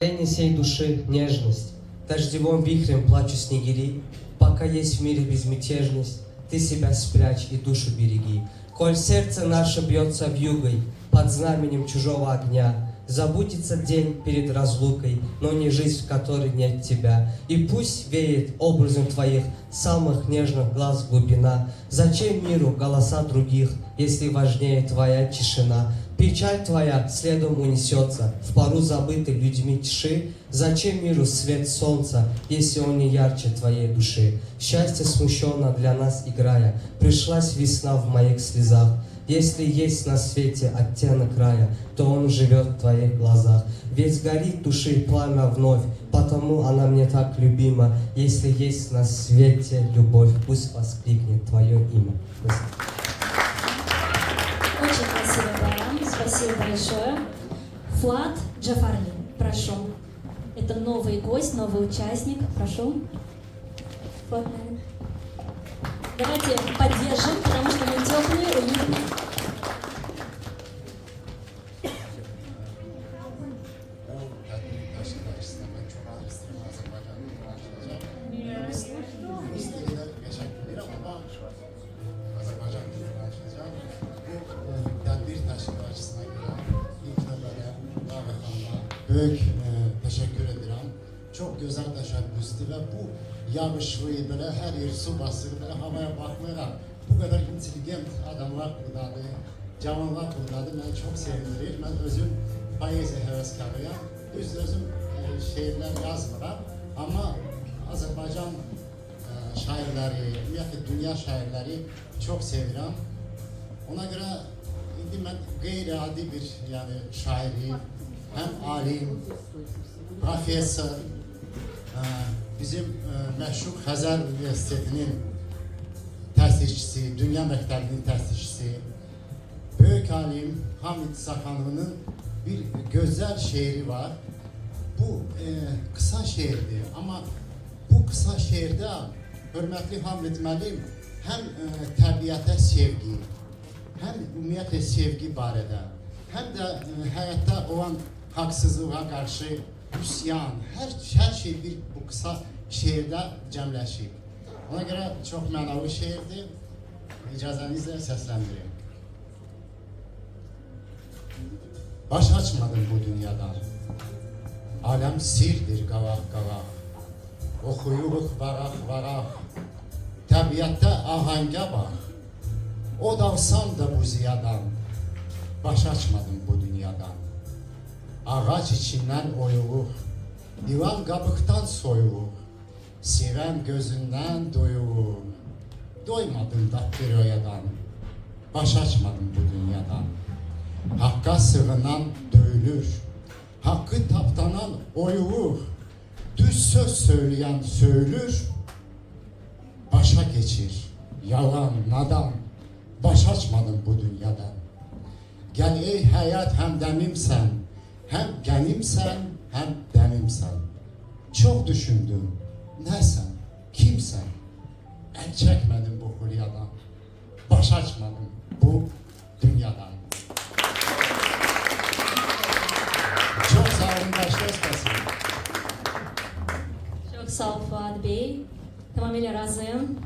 Тени сей души нежность, дождевым вихрем плачут снегири. Пока есть в мире безмятежность, ты себя спрячь и душу береги. Коль сердце наше бьется вьюгой под знаменем чужого огня, забудется день перед разлукой, но не жизнь, в которой нет тебя. И пусть веет образом твоих самых нежных глаз глубина. Зачем миру голоса других, если важнее твоя тишина? Печаль твоя следом унесется в пару забытой людьми тиши. Зачем миру свет солнца, если он не ярче твоей души? Счастье смущенно для нас играя, пришлась весна в моих слезах. Если есть на свете оттенок рая, то он живет в твоих глазах. Ведь горит души пламя вновь, потому она мне так любима. Если есть на свете любовь, пусть воскликнет твое имя. Очень красиво, Байрам. Спасибо большое. Фуат Джафарли, прошу. Это новый гость, новый участник. Прошу. Фуат, давайте поддержим, потому что мы теплые, уютные. Büyük teşekkür ederim. Çok güzel teşebbüstü ve bu yağışlı böyle her yer su basır böyle havaya bakmayarak bu kadar intelligent adamlar buradadır, canlılar buradadır. Ben çok sevinirim. Ben özüm poeziya heveskarıyım. Özüm şiirler yazmıram ama Azerbaycan şairleri, ümumiyyətlə dünya şairleri çok sevirəm. Ona göre indi mən qeyri-adi bir yani şairi, hem alim, profesör, bizim məşhur Xəzər Üniversitetinin təsdiqçisi, Dünya Məktəbinin təsdiqçisi, böyük alim Hamid Saxanov'un bir güzel şiiri var. Bu kısa şiirdir ama bu kısa şiirde hörmətli Hamid müəllim hem təbiətə sevgi, hem ümumiyyətlə sevgi barədə, hem de həyatda olan haksızlığa karşı üsyan, her şey bir bu kısa şiirde cəmləşib. Ona göre çok mənalı şiirdir. İcazənizlə səsləndirim. Baş açmadım bu dünyadan. Aləm sirdir qavaq-qavaq. Oxuyuruq varaq-varaq. Təbiətdə ahəngə bax. O dalsam da bu ziyadan. Baş açmadım bu dünyadan. Ağaç içindən oyuluq, divan qabıqdan soyuluq, sevən gözündən doyuluq. Doymadım da bir oyadan, baş açmadım bu dünyadan. Haqqa sığınan döyülür, haqqı tapdanan oyuluq, düz söz söyləyən söylür, başa geçir, yalan, nadan, baş açmadım bu dünyadan. Gəl ey həyat həmdəmimsən, hem genimsen hem demimsen. Çok düşündüm. Nesən? Kimsen? El çekmedim bu hülyadan. Baş açmadım bu dünyadan. Çok sağ olun. Başta istesin. Çok sağ ol Fuat Bey. Tamamıyla razıyım.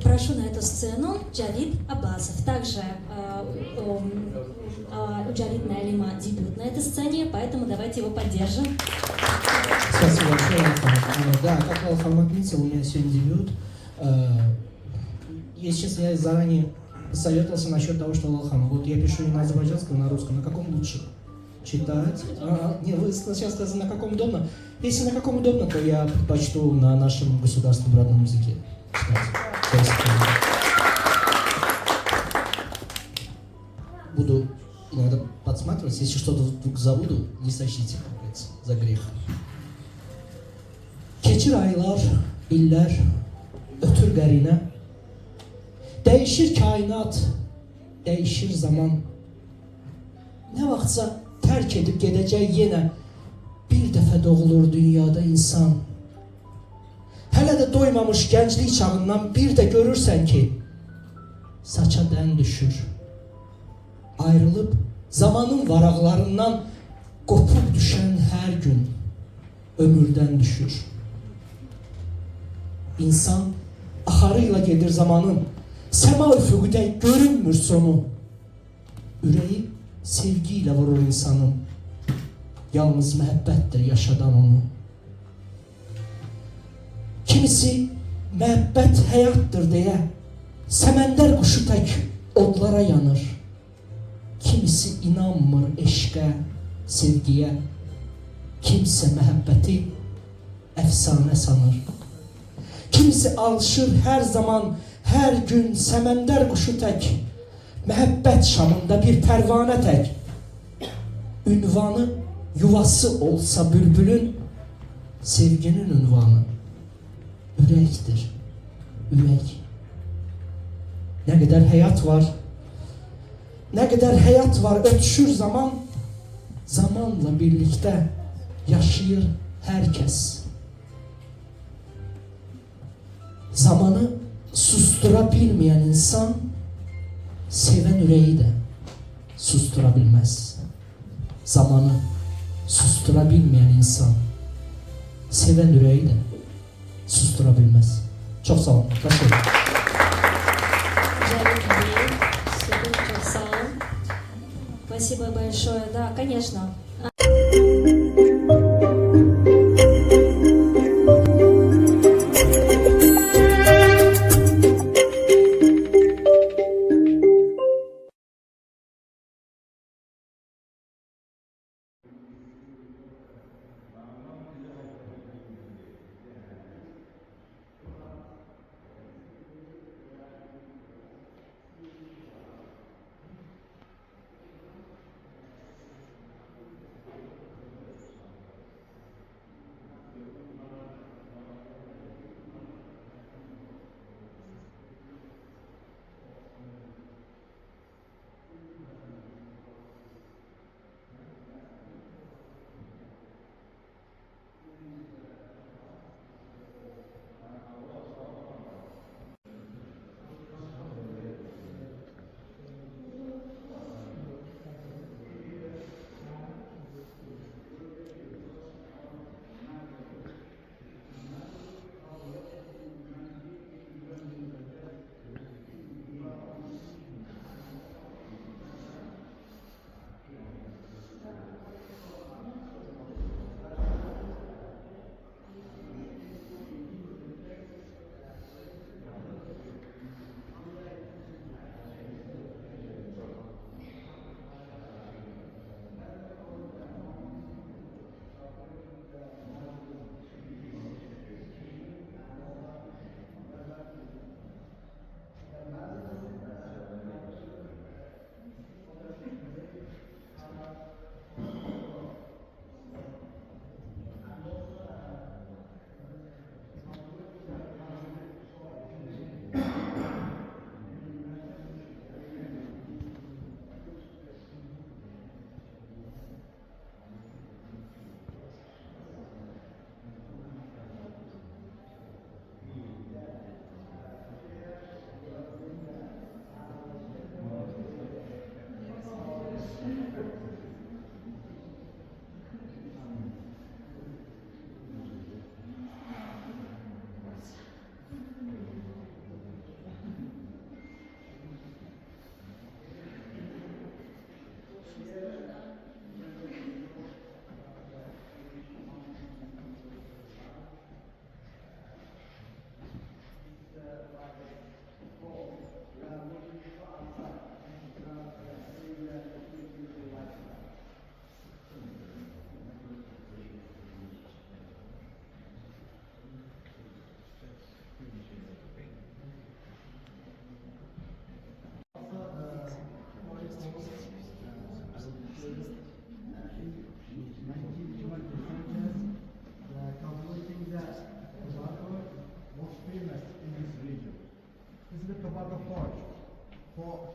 Прошу на эту сцену Джавид Аббасов. Также у Джавид Налима дебют на этой сцене, поэтому давайте его поддержим. Спасибо большое, Алхан. Да, как Алхан отметил, у меня сегодня дебют. Если честно, я заранее советовался насчет того, что Алхан, вот я пишу не на азербайджанском, а на русском. На каком лучше читать? Не, вы сейчас сказали, на каком удобно. Если на каком удобно, то я предпочту на нашем государственном родном языке читать. Буду иногда подсматривать, если что-то вдруг забуду, не сочтите, как говорится, за грех. Keçir aylar, illər, ötür qərinə. Dəyişir kainat, dəyişir zaman. Nə vaxtsa tərk edib gedəcək yenə bir dəfə doğulur dünyada insan. Hələ də doymamış gənclik çağından bir də görürsən ki, saça dən düşür. Ayrılıb zamanın varaqlarından Qopub düşən hər gün ömürdən düşür. İnsan axarıyla gedir zamanın, səma üfüqdə görünmür sonu. Ürəyi sevgi ilə vurur insanın, yalnız məhəbbətdir yaşadan onu. Kimisi məhəbbət həyatdır deyə səməndər quşu tək odlara yanır. Kimisi inanmır eşqə, sevgiyə, kimsə məhəbbəti əfsanə sanır. Kimisi alışır hər zaman, hər gün səməndər quşu tək, məhəbbət şamında bir pərvanə tək. Ünvanı yuvası olsa bülbülün, sevginin ünvanı ürəkdir, ürək. Nə qədər həyat var, nə qədər həyat var, ötüşür zaman, zamanla birlikdə yaşayır hər kəs. Zamanı sustura bilməyən insan, sevən ürəyi də sustura bilməz. Zamanı sustura bilməyən insan, sevən ürəyi də sustura bilməz. Çox sağ olun. Çok сам. Спасибо большое. Да, конечно.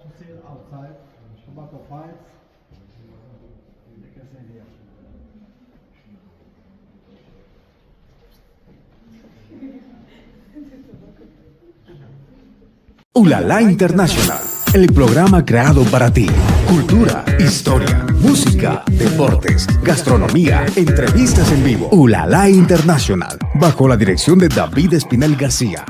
To sell outside, tobacco files, they can sell here. Ulala International, el programa creado para ti. Cultura, historia, música, deportes, gastronomía, entrevistas en vivo. Ulala International, bajo la dirección de David Espinel García.